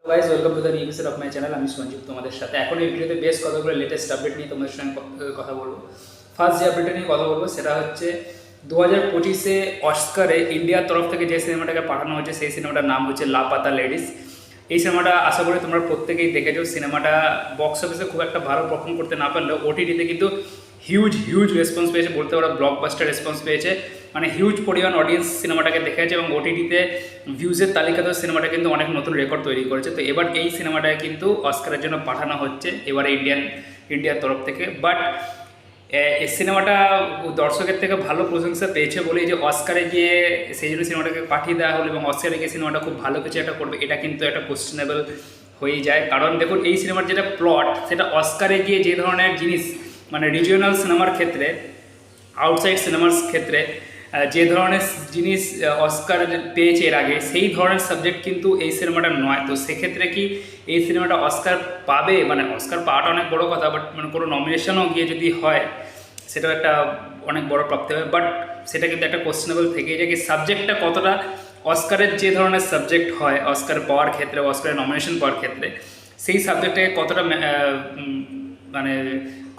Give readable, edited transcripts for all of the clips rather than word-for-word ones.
Guys, welcome to the new episode of my channel. আমি সঞ্জীব তোমাদের সাথে এখন এই ভিডিওতে বেশ কতগুলো লেটেস্ট আপডেট নিয়ে তোমাদের সঙ্গে কথা বলবো। ফার্স্ট যে আপডেটটা নিয়ে কথা বলবো সেটা হচ্ছে 2025-এ অস্কারে ইন্ডিয়ার তরফ থেকে যে সিনেমাটাকে পাঠানো হয়েছে সেই সিনেমাটার নাম হচ্ছে লাপাতা লেডিস। এই সিনেমাটা আশা করি তোমরা প্রত্যেকেই দেখেছো। সিনেমাটা বক্স অফিসে খুব একটা ভালো পারফর্ম করতে না পারলেও ওটিটিতে কিন্তু হিউজ রেসপন্স পেয়েছে, বলতে পারো ব্লকবাস্টার রেসপন্স পেয়েছে। মানে হিউজ পরিমাণ অডিয়েন্স সিনেমাটাকে দেখেছে এবং ওটিটিতে ভিউজের তালিকাতেও সিনেমাটা কিন্তু অনেক নতুন রেকর্ড তৈরি করেছে। তো এবার এই সিনেমাটাকে কিন্তু অস্কারের জন্য পাঠানো হচ্ছে এবারে ইন্ডিয়ার তরফ থেকে। বাট এই সিনেমাটা দর্শকের থেকে ভালো প্রশংসা পেয়েছে বলেই যে অস্কারে গিয়ে সেই জন্য সিনেমাটাকে পাঠিয়ে দেওয়া হলো এবং অস্কারে গিয়ে সিনেমাটা খুব ভালো কিছু একটা করবে, এটা কিন্তু একটা কোশ্চেনেবল হয়ে যায়। কারণ দেখুন, এই সিনেমার যেটা প্লট সেটা অস্কারে গিয়ে যে ধরনের জিনিস, মানে রিজিওনাল সিনেমার ক্ষেত্রে, আউটসাইড সিনেমার ক্ষেত্রে যে ধরনের জিনিস অস্কার পেয়েছে এর আগে, সেই ধরনের সাবজেক্ট কিন্তু এই সিনেমাটা নয়। তো সেক্ষেত্রে কি এই সিনেমাটা অস্কার পাবে? মানে অস্কার পাওয়াটা অনেক বড় কথা, বাট মানে কোনো নমিনেশনও গিয়ে যদি হয় সেটাও একটা অনেক বড় প্রাপ্তি হবে। বাট সেটা কিন্তু একটা কোশ্চেনেবল থেকেই যায় কি সাবজেক্টটা কতটা অস্কারের যে ধরনের সাবজেক্ট হয় অস্কার পাওয়ার ক্ষেত্রে, অস্কারের নমিনেশন পাওয়ার ক্ষেত্রে, সেই সাবজেক্টটাকে কতটা মানে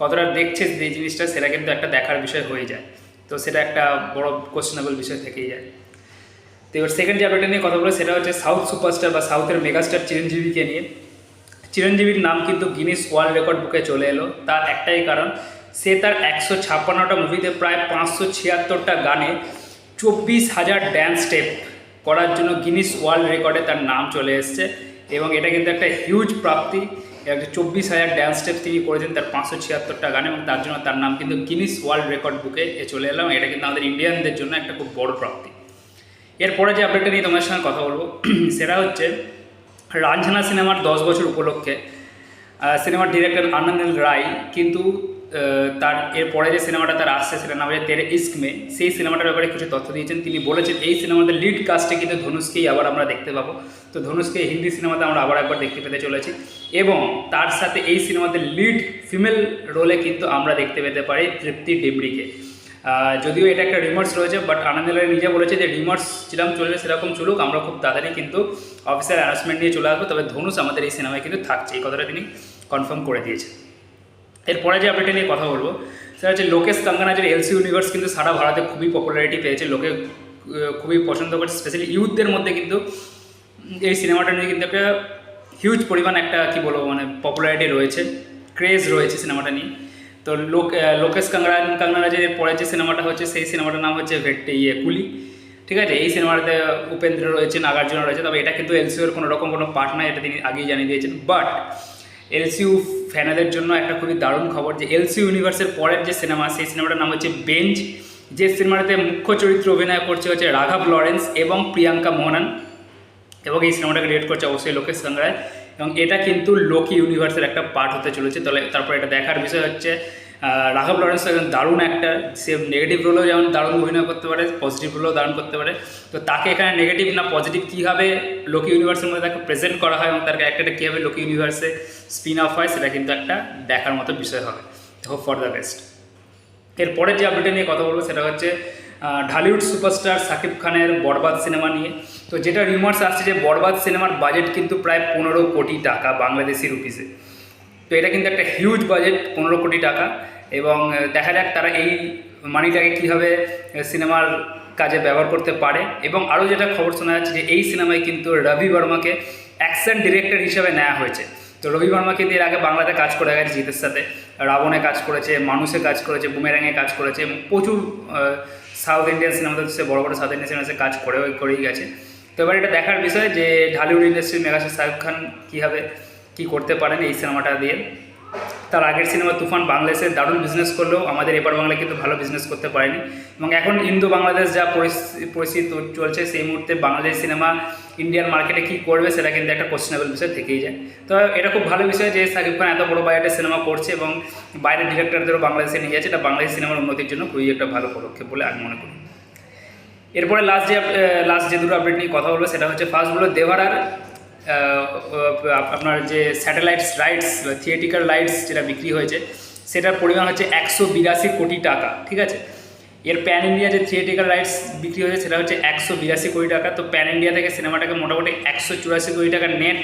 কতটা দেখছে যে জিনিসটা, সেটা কিন্তু একটা দেখার বিষয় হয়ে যায়। তো সেটা একটা বড় কোশ্চেনেবল বিষয় থেকেই যায়। তো এবার সেকেন্ড যে আপডেটটা নিয়ে কথা বলে সেটা হচ্ছে সাউথ সুপারস্টার বা সাউথের মেগাস্টার চিরঞ্জীবীকে নিয়ে। চিরঞ্জীবীর নাম কিন্তু গিনিস ওয়ার্ল্ড রেকর্ড বুকে চলে এলো। তার একটাই কারণ, সে তার 156টা মুভিতে প্রায় 576টা গানে 24,000 ড্যান্স স্টেপ করার জন্য গিনিস ওয়ার্ল্ড রেকর্ডে তার নাম চলে এসছে। এবং এটা কিন্তু একটা হিউজ প্রাপ্তি। 24,000 ড্যান্স স্টেপ তিনি করেছেন তার 576টা গানে, এবং তার জন্য তার নাম কিন্তু গিনিস ওয়ার্ল্ড রেকর্ড বুকে চলে এলাম। এটা কিন্তু আমাদের ইন্ডিয়ানদের জন্য একটা খুব বড় প্রাপ্তি। এরপরে যে আপডেটটা নিয়ে তোমার সঙ্গে কথা বলবো সেটা হচ্ছে রাঞ্ঝানা সিনেমার 10 বছর উপলক্ষে সিনেমার ডিরেক্টর আনন্দিল রায় কিন্তু তার এরপরে যে সিনেমাটা তার আসছে সেটার নাম হচ্ছে তেরে ইস্ক মে, সেই সিনেমাটার ব্যাপারে কিছু তথ্য দিয়েছেন। তিনি বলেছেন এই সিনেমাতে লিড কাস্টে কিন্তু ধনুষকেই আবার আমরা দেখতে পাবো। তো ধনুষকে হিন্দি সিনেমাতে আমরা আবার একবার দেখতে পেতে চলেছি, এবং তার সাথে এই সিনেমাতে লিড ফিমেল রোলে কিন্তু আমরা দেখতে পেতে পারি তৃপ্তি ডিমরিকে। যদিও এটা একটা রিমার্স রয়েছে, বাট আনন্দিল রায় নিজে বলেছে যে রিমার্স যেরকম চলবে সেরকম চলুক, আমরা খুব তাড়াতাড়ি কিন্তু অফিসিয়াল অ্যানাউন্সমেন্ট নিয়ে চলে আসবো, তবে ধনুষ আমাদের এই সিনেমায় কিন্তু থাকছে, এই কথাটা তিনি কনফার্ম করে দিয়েছে। এরপরে যে আপডেটটা নিয়ে কথা বলবো সেটা হচ্ছে লোকেশ কাঙ্গানাজের এলসি ইউনিভার্স কিন্তু সারা ভারতে খুবই পপুলারিটি পেয়েছে, লোকে খুবই পছন্দ করছে, স্পেশালি ইউথদের মধ্যে কিন্তু এই সিনেমাটা নিয়ে কিন্তু একটা হিউজ পরিমাণ একটা কী বলবো মানে পপুলারিটি রয়েছে, ক্রেজ রয়েছে সিনেমাটা নিয়ে। তো লোকেশ কাঙ্গানাজের পরে যে সিনেমাটা হচ্ছে সেই সিনেমাটার নাম হচ্ছে কুলি, ঠিক আছে। এই সিনেমাটাতে উপেন্দ্র রয়েছে, নাগার্জুনা রয়েছে, তবে এটা কিন্তু এলসিউর কোনো রকম কোনো পার্ট নয়, এটা তিনি আগেই জানিয়ে দিয়েছেন। বাট এলসিউ ফ্যানাদের জন্য একটা খুবই দারুণ খবর যে এলসিউ ইউনিভার্সের পরের যে সিনেমা, সেই সিনেমাটার নাম হচ্ছে বেঞ্চ, যে সিনেমাটাতে মুখ্য চরিত্রে অভিনয় করছে হচ্ছে রাঘব লরেন্স এবং প্রিয়াঙ্কা মোহনান, এবং এই সিনেমাটাকে ডিরেক্ট করছে অবশ্যই লোকেশ কাঙ্গড়ায়, এবং এটা কিন্তু লোকি ইউনিভার্সের একটা পার্ট হতে চলেছে। তারপর এটা দেখার বিষয় হচ্ছে রাঘব লরেন্স একজন দারুণ একটা, সে নেগেটিভ রোলেও যেমন দারুণ অভিনয় করতে পারে, পজিটিভ রোলেও দারুণ করতে পারে। তো তাকে এখানে নেগেটিভ না পজিটিভ কীভাবে লোকি ইউনিভার্সের মধ্যে তাকে প্রেজেন্ট করা হয় এবং তার ক্যারেক্টারটা কীভাবে লোকি ইউনিভার্সে স্পিন অফ হয়, সেটা কিন্তু একটা দেখার মতো বিষয় হবে। Hope for the best. এরপরে যে আপডেটটা নিয়ে কথা বলবো সেটা হচ্ছে ঢালিউড সুপারস্টার শাকিব খানের বরবাদ সিনেমা নিয়ে। তো যেটা রিমার্স আসছে যে বরবাদ সিনেমার বাজেট কিন্তু প্রায় 15 কোটি টাকা বাংলাদেশি রুপিসে। তো এটা কিন্তু একটা হিউজ বাজেট, 15 কোটি টাকা, এবং দেখা যাক তারা এই মানিটাকে কীভাবে সিনেমার কাজে ব্যবহার করতে পারে। এবং আরও যেটা খবর শোনা যাচ্ছে যে এই সিনেমায় কিন্তু রবি বর্মাকে অ্যাকশন ডিরেক্টর হিসেবে নেওয়া হয়েছে। তো রবি বর্মা কিন্তু এর আগে বাংলাতে কাজ করে গেছে, জিতের সাথে রাবণে কাজ করেছে, মানুষে কাজ করেছে, বুমেরাঙে কাজ করেছে, এবং প্রচুর সাউথ ইন্ডিয়ান সিনেমাতে সে বড় বড় সাউথ ইন্ডিয়ান সিনেমাতে কাজ করেই গেছে। তো এবার এটা দেখার বিষয় যে ঢালিউড ইন্ডাস্ট্রির মেগাস্টার শাহরুখ খান কীভাবে কী করতে পারেন এই সিনেমাটা দিয়ে। তার আগের সিনেমা তুফান বাংলাদেশে দারুণ বিজনেস করলেও আমাদের এপার বাংলায় কিন্তু ভালো বিজনেস করতে পারেনি, এবং এখন ইন্দো বাংলাদেশ যা পরিস্থিতি চলছে সেই মুহূর্তে বাংলাদেশ সিনেমা ইন্ডিয়ান মার্কেটে কী করবে সেটা কিন্তু একটা কোশ্চেনেবল বিষয় থেকেই যায়। তো এটা খুব ভালো বিষয় যে শাকিব খান এত বড় বাজেটের সিনেমা করছে এবং বাইরের ডিরেক্টরদেরও বাংলাদেশে নিয়ে যাচ্ছে, এটা বাংলাদেশ সিনেমার উন্নতির জন্য খুবই একটা ভালো পদক্ষেপ বলে আমি মনে করি। এরপরে লাস্ট যে দুটো আপডেট নিয়ে কথা বলবো সেটা হচ্ছে ফার্স্ট হলো দেভারার আপনার যে স্যাটেলাইটস রাইটস বা থিয়েটিক্যাল রাইটস যেটা বিক্রি হয়েছে সেটার পরিমাণ হচ্ছে 182 কোটি টাকা, ঠিক আছে। এর প্যান ইন্ডিয়া যে থিয়েটিক্যাল রাইটস বিক্রি হয়েছে সেটা হচ্ছে 182 কোটি টাকা। তো প্যান ইন্ডিয়া থেকে সিনেমাটাকে মোটামুটি 184 কোটি টাকা নেট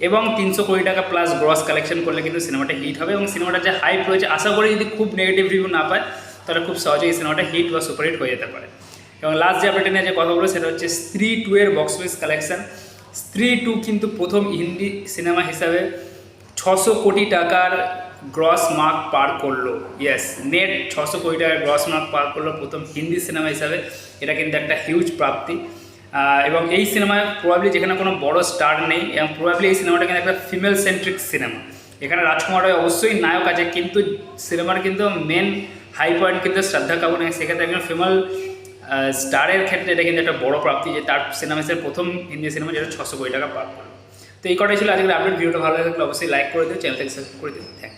এবং 300 কোটি টাকা প্লাস গ্রস কালেকশন করলে কিন্তু সিনেমাটা হিট হবে। এবং সিনেমাটার যে হাইপ রয়েছে, আশা করি যদি খুব নেগেটিভ রিভিউ না পায় তাহলে খুব সহজেই এই সিনেমাটা হিট বা সুপারহিট হয়ে যেতে পারে। এবং লাস্ট যে আপডেট নিয়ে যে কথা বলবো সেটা হচ্ছে স্ত্রী 2 এর বক্স অফিস কালেকশন। স্ত্রী 2 কিন্তু প্রথম হিন্দি সিনেমা হিসাবে 600 কোটি টাকার গ্রস মার্ক পার করলো। ইয়েস, নেট 600 কোটি টাকার গ্রস মার্ক পার করলো প্রথম হিন্দি সিনেমা হিসাবে। এটা কিন্তু একটা হিউজ প্রাপ্তি। এবং এই সিনেমায় প্রবাবলি যেখানে কোনো বড় স্টার নেই, এবং প্রবাবলি এই সিনেমাটা কিন্তু একটা ফিমেল সেন্ট্রিক সিনেমা। এখানে রাজকুমার রায় অবশ্যই নায়ক আছে, কিন্তু সিনেমার কিন্তু মেন হাই পয়েন্ট কিন্তু শ্রদ্ধা কাপুর। সেক্ষেত্রে একজন ফিমেল স্টারের ক্ষেত্রে এটা কিন্তু একটা বড় প্রাপ্তি যে তার সিনেমা হিসেবে প্রথম হিন্দি সিনেমা যেটা 600 কোটি টাকা পার করলো। তো এই কটাই ছিল আজকের আপডেট। ভিডিওটা ভালো লাগলে অবশ্যই লাইক করে দিও, চ্যানেলটাকে সাবস্ক্রাইব করে দিও। Thank you.